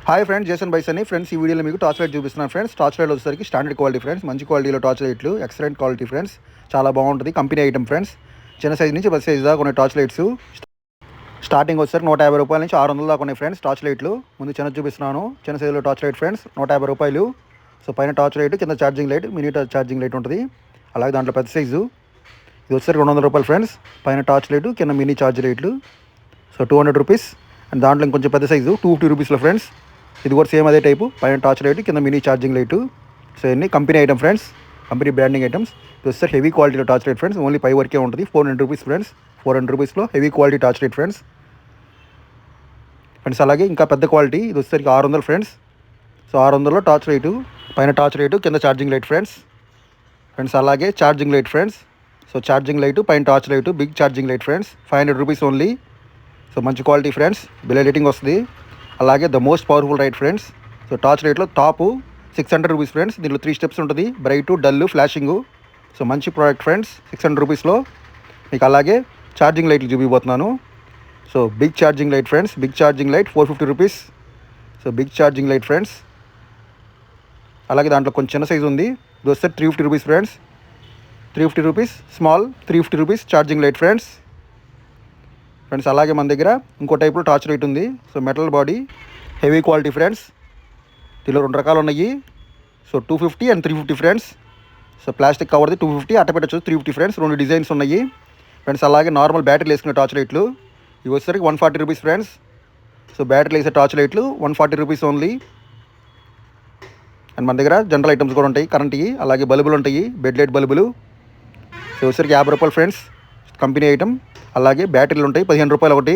Hi friends, Jason buys అని friends. ఈ వీడియోలో మీకు టార్చ్ లైట్ చూపిస్తున్నాను ఫ్రెండ్స్. టార్చ్ లైట్ వచ్చేసరికి స్టాండర్డ్ క్వాలిటీ ఫ్రెండ్స్, మంచి క్వాలిటీలో టార్చ్ లైట్లు, ఎక్సలెంట్ క్వాలిటీ ఫ్రెండ్స్, చాలా బాగుంటుంది. Company item friends. చిన్న సైజ్ నుంచి పెద్ద సైజ్ దాకా ఉన్నాయి టార్చ్ లైట్స్. స్టార్టింగ్ వచ్చేసరికి 150 రూపాయల నుంచి 600 దాకా ఉన్నాయి ఫ్రెండ్స్ టార్చ్ లైట్లు. ముందు చిన్న చూపిస్తున్నాను, చిన్న సైజులో టార్చ్ లైట్ ఫ్రెండ్స్, 150 రూపాయలు. సో పైన టార్చ్ లైట్, కింద charging light, mini charging light ఉంటుంది. అలాగే దాంట్లో పెద్ద సైజు ఇది వచ్చేసరికి 200 రూపాయలు ఫ్రెండ్స్. పైన టార్చ్ లైటు, కింద మినీ ఛార్జ్ లైట్లు. So 200 rupees. అండ్ దాంట్లో ఇంకొంచెం పెద్ద సైజు 250 రూపీస్లో ఫ్రెండ్స్. ఇది కూడా సేమ్ అదే టైపు, పైన టార్చ్ లైట్, కింద మినీ ఛార్జింగ్ లైటు. సో ఇవన్నీ company item friends, company branding items. ఇది వచ్చేసరికి హెవీ క్వాలిటీలో టార్చ్ లైట్ ఫ్రెండ్స్, ఓన్లీ 5 వరకే ఉంటుంది. 400 రూపీస్ ఫ్రెండ్స్. 400 రూపీస్లో heavy quality torch light friends. అలాగే ఇంకా పెద్ద క్వాలిటీ ఇది వచ్చేసరికి 600 ఫ్రెండ్స్. సో 600లో టార్చ్ లైటు, పైన టార్చ్ లైటు, కింద ఛార్జింగ్ లైట్ ఫ్రెండ్స్. అలాగే charging light friends. So charging light, పైన torch light, big charging light friends. 500 rupees only. So మంచి క్వాలిటీ ఫ్రెండ్స్, బిల్ లైటింగ్ వస్తుంది. అలాగే the most powerful light friends. So torch లైట్లో top 600 rupees friends. దీంట్లో 3 steps ఉంటుంది, bright, dull, flashing. So మంచి product friends, 600 రూపీస్లో మీకు. అలాగే ఛార్జింగ్ లైట్లు చూపిపోతున్నాను. So big charging light friends, big charging light 450 rupees. So big charging light friends. అలాగే దాంట్లో కొంచెం చిన్న సైజు ఉంది, ఇది వస్తే 350 rupees friends. 350 rupees small, 350 rupees charging light friends. అలాగే మన దగ్గర ఇంకో టైప్లో టార్చ్ లైట్ ఉంది. So metal body, heavy quality friends. దీనిలో 2 రకాలు ఉన్నాయి. So 250 and 350 friends. So plastic కవర్ది 250, అట్ట పెట్టచ్చు 350 ఫ్రెండ్స్. 2 డిజైన్స్ ఉన్నాయి ఫ్రెండ్స్. అలాగే నార్మల్ బ్యాటరీలు వేసుకునే టార్చ్ లైట్లు ఇవి వచ్చేసరికి 140 రూపీస్ ఫ్రెండ్స్. సో బ్యాటరీలు వేసే టార్చ్ లైట్లు 140 రూపీస్ ఓన్లీ. అండ్ మన దగ్గర జనరల్ ఐటమ్స్ కూడా ఉంటాయి, కరెంట్వి. అలాగే బల్బులు ఉంటాయి, బెడ్ లైట్ బల్బులు. సో వచ్చేసరికి 50 రూపాయలు ఫ్రెండ్స్, కంపెనీ ఐటమ్. అలాగే బ్యాటరీలు ఉంటాయి, 15 రూపాయలు ఒకటి.